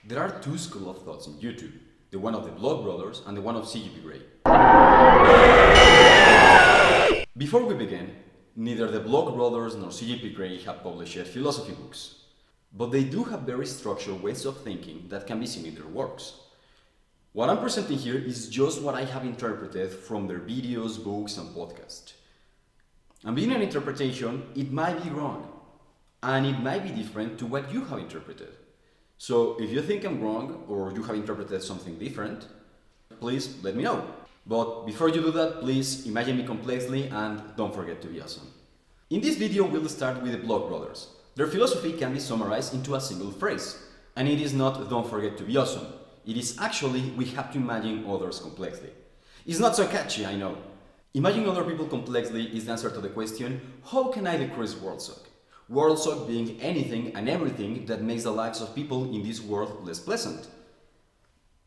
There are two schools of thoughts in YouTube, the one of the Vlogbrothers and the one of CGP Grey. Before we begin, neither the Vlogbrothers nor CGP Grey have published philosophy books, but they do have very structured ways of thinking that can be seen in their works. What I'm presenting here is just what I have interpreted from their videos, books, and podcasts. And being an interpretation, it might be wrong, and it might be different to what you have interpreted. So if you think I'm wrong, or you have interpreted something different, please let me know. But before you do that, please imagine me complexly and don't forget to be awesome. In this video, we'll start with the Vlogbrothers. Their philosophy can be summarized into a single phrase, and it is not "don't forget to be awesome." It is actually "we have to imagine others complexly." It's not so catchy, I know. Imagining other people complexly is the answer to the question, how can I decrease Worldsuck? Worldsuck being anything and everything that makes the lives of people in this world less pleasant.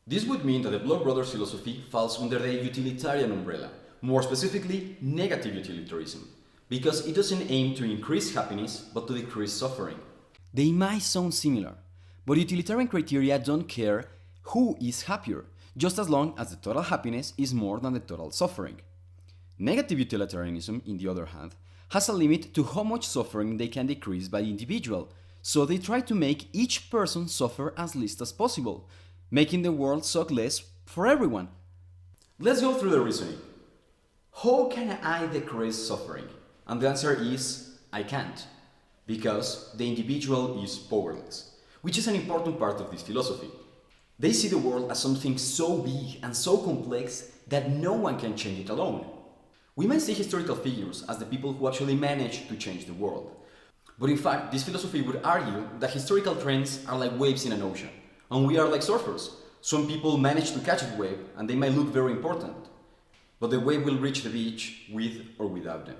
This would mean that the Vlogbrothers philosophy falls under the utilitarian umbrella, more specifically negative utilitarism, because it doesn't aim to increase happiness but to decrease suffering. They might sound similar, but utilitarian criteria don't care who is happier, just as long as the total happiness is more than the total suffering. Negative utilitarianism, in the other hand, has a limit to how much suffering they can decrease by the individual, so they try to make each person suffer as least as possible, making the world suck less for everyone. Let's go through the reasoning. How can I decrease suffering? And the answer is, I can't, because the individual is powerless, which is an important part of this philosophy. They see the world as something so big and so complex that no one can change it alone. We might see historical figures as the people who actually managed to change the world. But in fact, this philosophy would argue that historical trends are like waves in an ocean, and we are like surfers. Some people manage to catch the wave, and they might look very important, but the wave will reach the beach with or without them.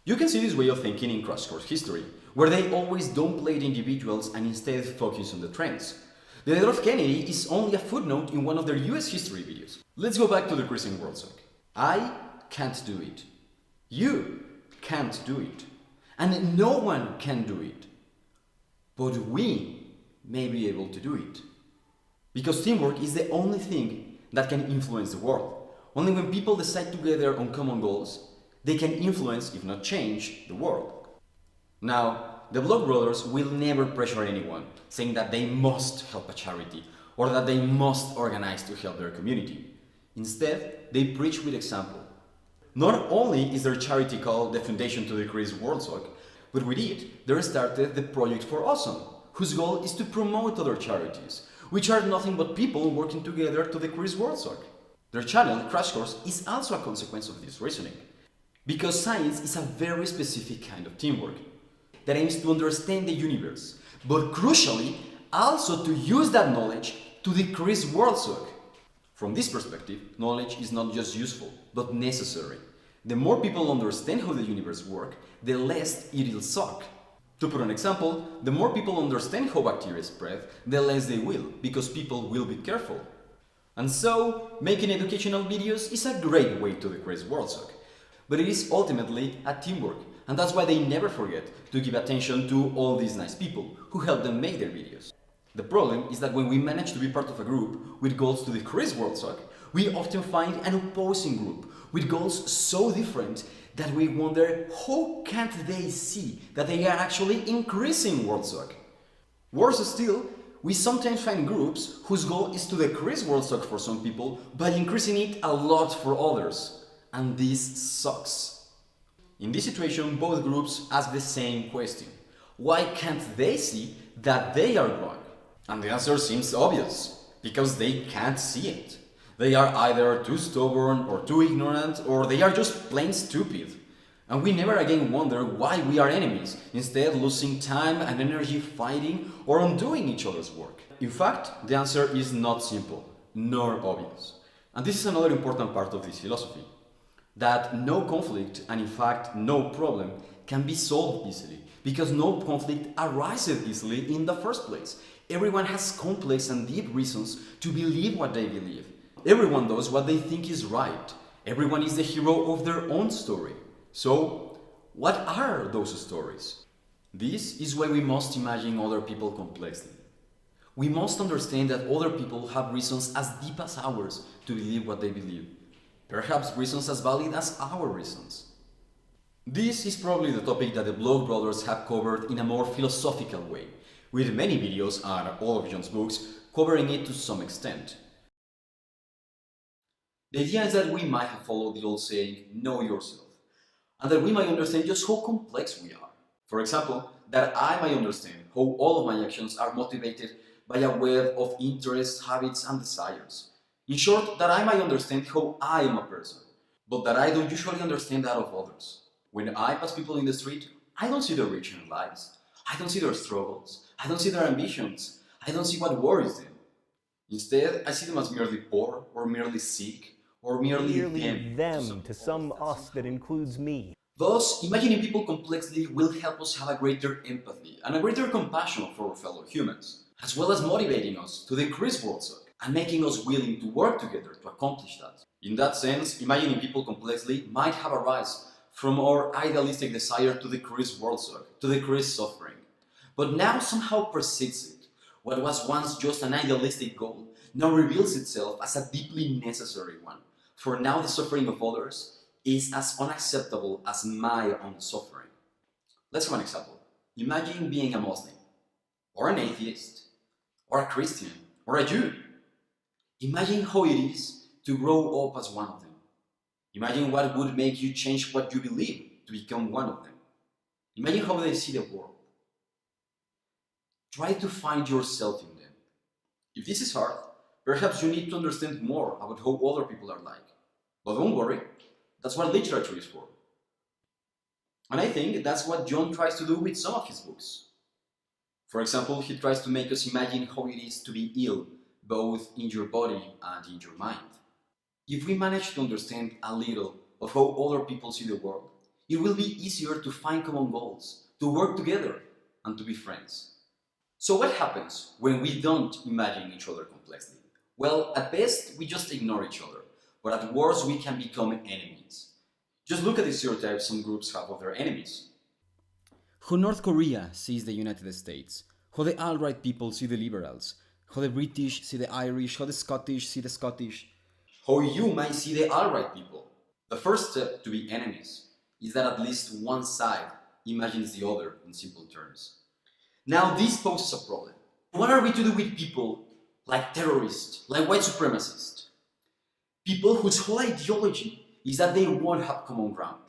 You can see this way of thinking in Crash Course History, where they always downplay the individuals and instead focus on the trends. The death of Kennedy is only a footnote in one of their US history videos. Let's go back to the decreasing Worldsuck. I can't do it. You can't do it. And no one can do it. But we may be able to do it. Because teamwork is the only thing that can influence the world. Only when people decide together on common goals, they can influence, if not change, the world. Now, the Vlogbrothers will never pressure anyone, saying that they must help a charity or that they must organize to help their community. Instead, they preach with example. Not only is their charity called the Foundation to Decrease Worldsuck, but with it, they started the Project for Awesome, whose goal is to promote other charities, which are nothing but people working together to decrease Worldsuck. Their channel, Crash Course, is also a consequence of this reasoning. Because science is a very specific kind of teamwork that aims to understand the universe, but crucially, also to use that knowledge to decrease Worldsuck. From this perspective, knowledge is not just useful, but necessary. The more people understand how the universe works, the less it'll suck. To put an example, the more people understand how bacteria spread, the less they will, because people will be careful. And so, making educational videos is a great way to decrease Worldsuck. But it is ultimately a teamwork, and that's why they never forget to give attention to all these nice people who help them make their videos. The problem is that when we manage to be part of a group with goals to decrease Worldsuck, we often find an opposing group with goals so different that we wonder how can't they see that they are actually increasing Worldsuck. Worse still, we sometimes find groups whose goal is to decrease Worldsuck for some people by increasing it a lot for others. And this sucks. In this situation, both groups ask the same question. Why can't they see that they are wrong? And the answer seems obvious, because they can't see it. They are either too stubborn or too ignorant, or they are just plain stupid. And we never again wonder why we are enemies, instead losing time and energy fighting or undoing each other's work. In fact, the answer is not simple, nor obvious. And this is another important part of this philosophy, that no conflict, and in fact no problem, can be solved easily, because no conflict arises easily in the first place. Everyone has complex and deep reasons to believe what they believe. Everyone does what they think is right. Everyone is the hero of their own story. So, what are those stories? This is why we must imagine other people complexly. We must understand that other people have reasons as deep as ours to believe what they believe, perhaps reasons as valid as our reasons. This is probably the topic that the Vlogbrothers have covered in a more philosophical way, with many videos and all of John's books covering it to some extent. The idea is that we might have followed the old saying, know yourself, and that we might understand just how complex we are. For example, that I might understand how all of my actions are motivated by a web of interests, habits, and desires. In short, that I might understand how I am a person, but that I don't usually understand that of others. When I pass people in the street, I don't see their rich lives. I don't see their struggles. I don't see their ambitions. I don't see what worries them. Instead, I see them as merely poor, or merely sick, or merely them to some us that includes me. Thus, imagining people complexly will help us have a greater empathy and a greater compassion for our fellow humans, as well as motivating us to decrease worldsuck and making us willing to work together to accomplish that. In that sense, imagining people complexly might have arise from our idealistic desire to decrease worldsuck, to decrease suffering. But now somehow persists it. What was once just an idealistic goal now reveals itself as a deeply necessary one. For now the suffering of others is as unacceptable as my own suffering. Let's have an example. Imagine being a Muslim, or an atheist, or a Christian, or a Jew. Imagine how it is to grow up as one of them. Imagine what would make you change what you believe to become one of them. Imagine how they see the world. Try to find yourself in them. If this is hard, perhaps you need to understand more about how other people are like. But don't worry, that's what literature is for. And I think that's what John tries to do with some of his books. For example, he tries to make us imagine how it is to be ill, both in your body and in your mind. If we manage to understand a little of how other people see the world, it will be easier to find common goals, to work together, and to be friends. So what happens when we don't imagine each other complexly? Well, at best, we just ignore each other, but at worst, we can become enemies. Just look at the stereotypes some groups have of their enemies. How North Korea sees the United States, how the alt-right people see the liberals, how the British see the Irish, how the Scottish see the Scottish, how you might see the alt-right people. The first step to be enemies is that at least one side imagines the other in simple terms. Now this poses a problem. What are we to do with people like terrorists, like white supremacists? People whose whole ideology is that they won't have common ground.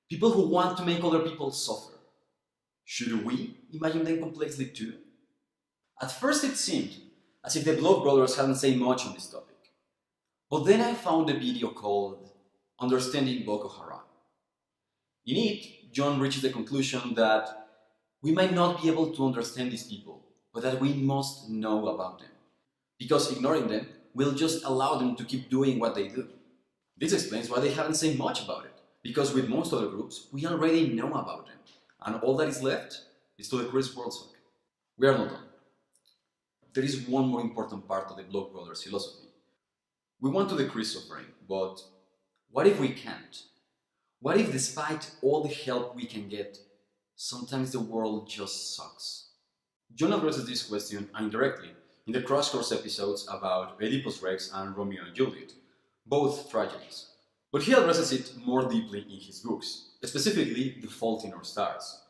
People who want to make other people suffer. Should we imagine them complexly too? At first it seemed as if the Vlogbrothers hadn't said much on this topic. But then I found a video called Understanding Boko Haram. In it, John reaches the conclusion that we might not be able to understand these people, but that we must know about them. Because ignoring them will just allow them to keep doing what they do. This explains why they haven't said much about it, because with most other groups, we already know about them, and all that is left is to decrease worldsuck. We are not done. There is one more important part of the Vlogbrothers philosophy. We want to decrease suffering, but what if we can't? What if despite all the help we can get, sometimes the world just sucks? John addresses this question indirectly in the Crash Course episodes about Oedipus Rex and Romeo and Juliet, both tragedies. But he addresses it more deeply in his books, specifically The Fault in Our Stars.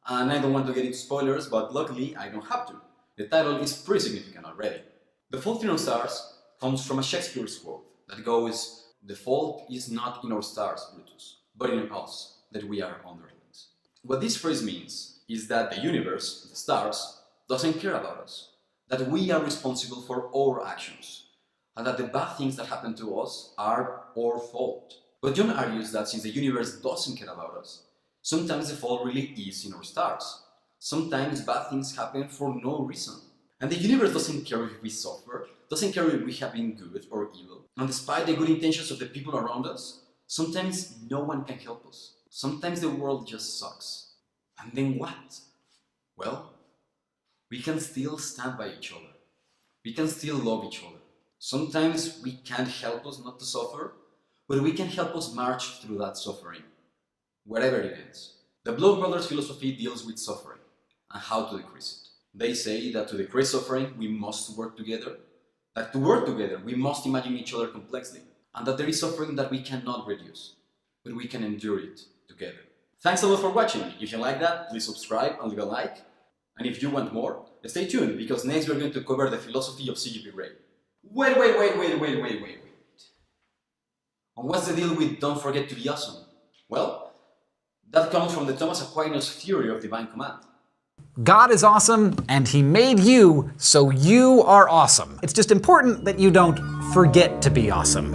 And I don't want to get into spoilers, but luckily I don't have to. The title is pretty significant already. The Fault in Our Stars comes from a Shakespeare's quote that goes, "The fault is not in our stars, Brutus, but in us, that we are underlings." What this phrase means is that the universe, the stars, doesn't care about us, that we are responsible for our actions, and that the bad things that happen to us are our fault. But John argues that since the universe doesn't care about us, sometimes the fault really is in our stars. Sometimes bad things happen for no reason. And the universe doesn't care if we suffer, doesn't care if we have been good or evil. And despite the good intentions of the people around us, sometimes no one can help us. Sometimes the world just sucks. And then what? Well, we can still stand by each other. We can still love each other. Sometimes we can't help us not to suffer, but we can help us march through that suffering, wherever it ends. The Vlogbrothers philosophy deals with suffering and how to decrease it. They say that to decrease suffering, we must work together. That to work together, we must imagine each other complexly. And that there is suffering that we cannot reduce, but we can endure it together. Thanks a lot for watching. If you like that, please subscribe and leave a like. And if you want more, stay tuned, because next we're going to cover the philosophy of CGP Grey. Wait. And what's the deal with don't forget to be awesome? Well, that comes from the Thomas Aquinas theory of divine command. God is awesome, and He made you, so you are awesome. It's just important that you don't forget to be awesome.